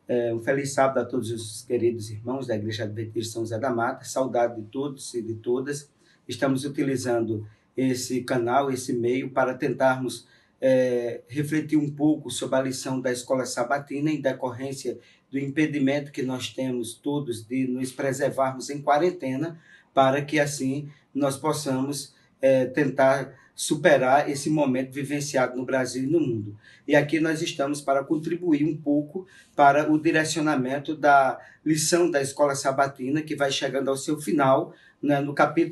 Um feliz sábado a todos os queridos irmãos da Igreja Adventista São José da Mata. Saudade de todos e de todas. Estamos utilizando esse canal, esse meio, para tentarmos refletir um pouco sobre a lição da escola sabatina em decorrência do impedimento que nós temos todos de nos preservarmos em quarentena, para que assim nós possamos tentar superar esse momento vivenciado no Brasil e no mundo. E aqui nós estamos para contribuir um pouco para o direcionamento da lição da escola sabatina, que vai chegando ao seu final, né,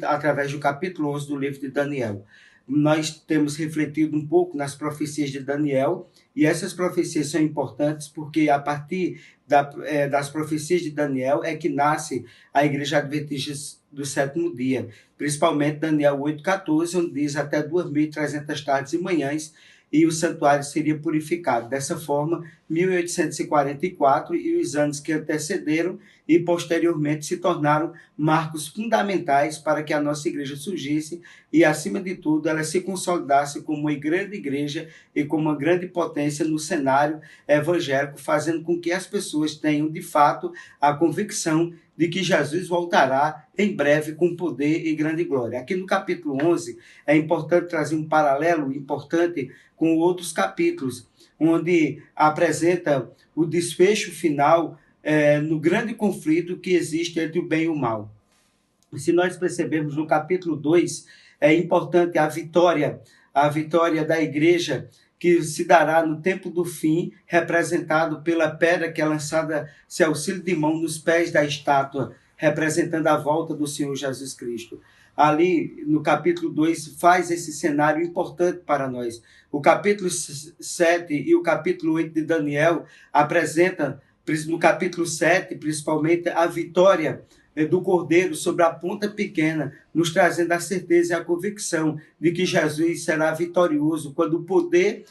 através do capítulo 11 do livro de Daniel. Nós temos refletido um pouco nas profecias de Daniel, e essas profecias são importantes porque a partir das profecias de Daniel é que nasce a Igreja Adventista do sétimo dia, principalmente Daniel 8,14, onde diz até 2.300 tardes e manhãs, e o santuário seria purificado. Dessa forma, 1844 e os anos que antecederam e posteriormente se tornaram marcos fundamentais para que a nossa igreja surgisse e, acima de tudo, ela se consolidasse como uma grande igreja e como uma grande potência no cenário evangélico, fazendo com que as pessoas tenham, de fato, a convicção de que Jesus voltará em breve com poder e grande glória. Aqui no capítulo 11, é importante trazer um paralelo importante com outros capítulos, onde apresenta o desfecho final no grande conflito que existe entre o bem e o mal. Se nós percebermos no capítulo 2, é importante a vitória da igreja, que se dará no tempo do fim, representado pela pedra que é lançada sem auxílio de mão nos pés da estátua, representando a volta do Senhor Jesus Cristo. Ali, no capítulo 2, faz esse cenário importante para nós. O capítulo 7 e o capítulo 8 de Daniel apresentam, no capítulo 7, principalmente, a vitória do Cordeiro sobre a ponta pequena, nos trazendo a certeza e a convicção de que Jesus será vitorioso quando o poder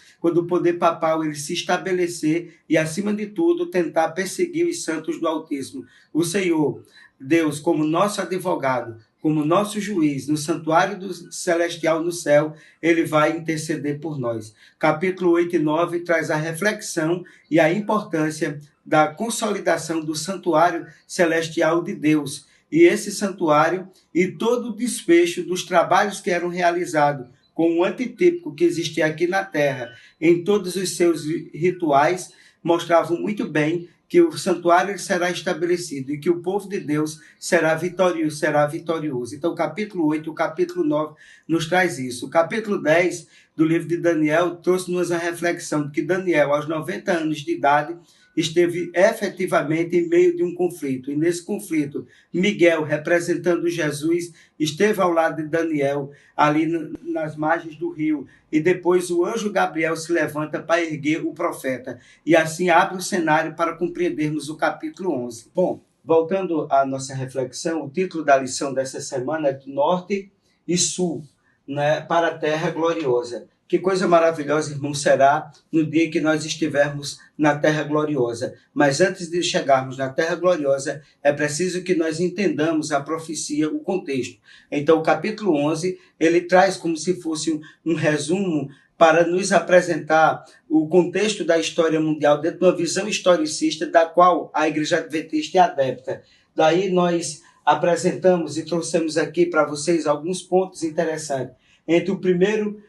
papal ele se estabelecer e, acima de tudo, tentar perseguir os santos do Altíssimo. O Senhor, Deus, como nosso advogado, como nosso juiz, no santuário celestial no céu, ele vai interceder por nós. Capítulo 8 e 9 traz a reflexão e a importância da consolidação do santuário celestial de Deus. E esse santuário e todo o desfecho dos trabalhos que eram realizados com o antitípico que existia aqui na terra, em todos os seus rituais, mostravam muito bem que o santuário será estabelecido e que o povo de Deus será vitorioso. Então, o capítulo 8 e o capítulo 9 nos traz isso. O capítulo 10 do livro de Daniel trouxe-nos a reflexão de que Daniel, aos 90 anos de idade, esteve efetivamente em meio de um conflito. E nesse conflito, Miguel, representando Jesus, esteve ao lado de Daniel, ali nas margens do rio. E depois o anjo Gabriel se levanta para erguer o profeta. E assim abre o cenário para compreendermos o capítulo 11. Bom, voltando à nossa reflexão, o título da lição dessa semana é Norte e Sul, né, para a Terra Gloriosa. Que coisa maravilhosa, irmão, será no dia que nós estivermos na Terra Gloriosa. Mas antes de chegarmos na Terra Gloriosa, é preciso que nós entendamos a profecia, o contexto. Então, o capítulo 11, ele traz como se fosse um resumo para nos apresentar o contexto da história mundial dentro de uma visão historicista da qual a Igreja Adventista é adepta. Daí nós apresentamos e trouxemos aqui para vocês alguns pontos interessantes. Entre o primeiro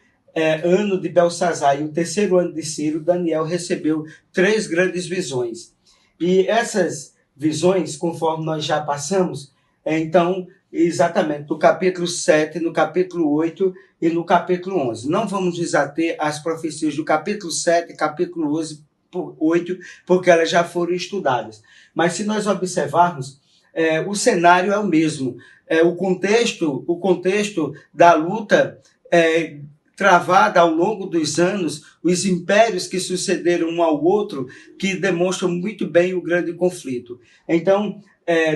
ano de Belsazar e o terceiro ano de Ciro, Daniel recebeu 3 grandes visões. E essas visões, conforme nós já passamos, então, exatamente, no capítulo 7, no capítulo 8 e no capítulo 11. Não vamos nos ater às profecias do capítulo 7 e capítulo 8, porque elas já foram estudadas. Mas se nós observarmos, o cenário é o mesmo. O contexto da luta travada ao longo dos anos, os impérios que sucederam um ao outro, que demonstram muito bem o grande conflito. Então,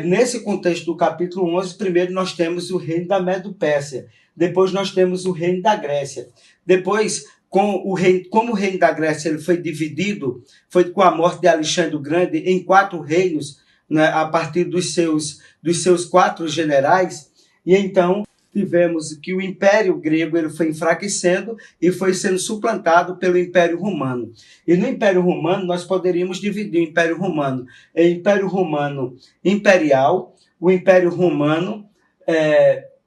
nesse contexto do capítulo 11, primeiro nós temos o reino da Medo-Pérsia, depois nós temos o reino da Grécia. Depois, como o reino da Grécia ele foi dividido, foi com a morte de Alexandre o Grande em 4 reinos, né, a partir dos seus 4 generais, e então tivemos que o Império Grego ele foi enfraquecendo e foi sendo suplantado pelo Império Romano. E no Império Romano nós poderíamos dividir o Império Romano em Império Romano Imperial, o Império Romano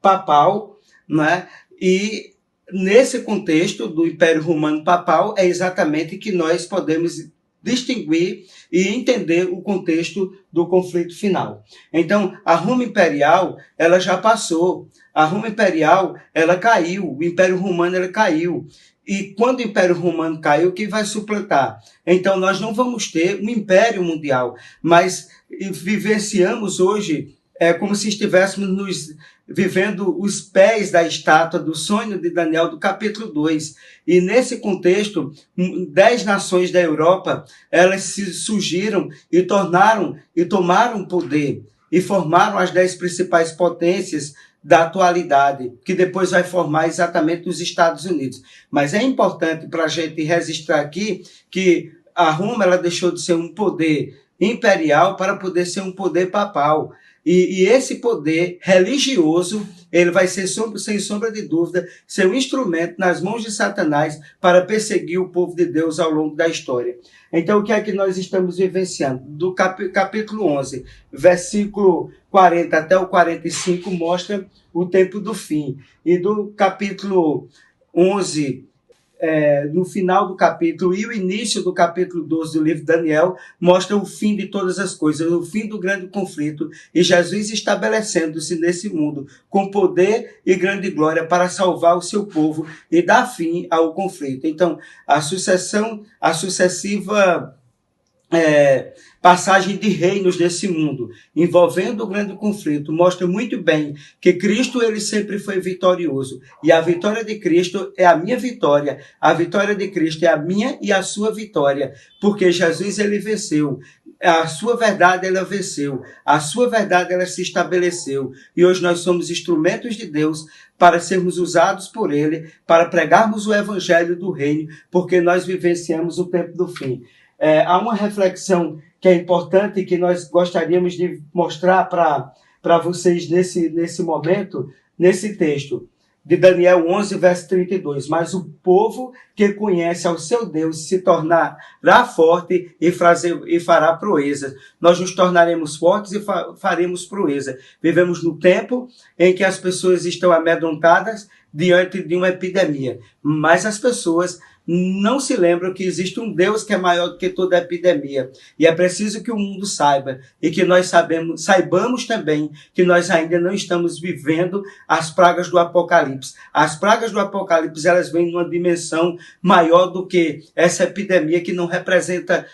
Papal, né? E nesse contexto do Império Romano Papal é exatamente que nós podemos distinguir e entender o contexto do conflito final. Então, a Roma Imperial, ela já passou. A Roma Imperial, ela caiu. O Império Romano, ela caiu. E quando o Império Romano caiu, quem vai suplantar? Então, nós não vamos ter um Império Mundial, mas vivenciamos hoje como se estivéssemos vivendo os pés da estátua do sonho de Daniel do capítulo 2. E nesse contexto, 10 nações da Europa, elas se surgiram e tomaram poder e formaram as 10 principais potências da atualidade, que depois vai formar exatamente os Estados Unidos. Mas é importante para a gente registrar aqui que a Roma ela deixou de ser um poder imperial para poder ser um poder papal. E esse poder religioso, ele vai ser, sem sombra de dúvida, ser um instrumento nas mãos de Satanás para perseguir o povo de Deus ao longo da história. Então, o que é que nós estamos vivenciando? Do capítulo 11, versículo 40 até o 45, mostra o tempo do fim. E do capítulo 11... no final do capítulo e o início do capítulo 12 do livro de Daniel, mostra o fim de todas as coisas, o fim do grande conflito e Jesus estabelecendo-se nesse mundo com poder e grande glória para salvar o seu povo e dar fim ao conflito. Então, a sucessiva passagem de reinos desse mundo, envolvendo o grande conflito, mostra muito bem que Cristo ele sempre foi vitorioso. E a vitória de Cristo é a minha vitória. A vitória de Cristo é a minha e a sua vitória. Porque Jesus ele venceu. A sua verdade ela venceu. A sua verdade ela se estabeleceu. E hoje nós somos instrumentos de Deus para sermos usados por Ele, para pregarmos o evangelho do reino, porque nós vivenciamos o tempo do fim. Há uma reflexão que é importante e que nós gostaríamos de mostrar para vocês nesse momento, nesse texto de Daniel 11, verso 32. Mas o povo que conhece ao seu Deus se tornará forte e fará proezas. Nós nos tornaremos fortes e faremos proeza. Vivemos no tempo em que as pessoas estão amedrontadas diante de uma epidemia, mas as pessoas não se lembram que existe um Deus que é maior do que toda epidemia. E é preciso que o mundo saiba e que nós saibamos também que nós ainda não estamos vivendo as pragas do Apocalipse. As pragas do Apocalipse, elas vêm numa dimensão maior do que essa epidemia que não representa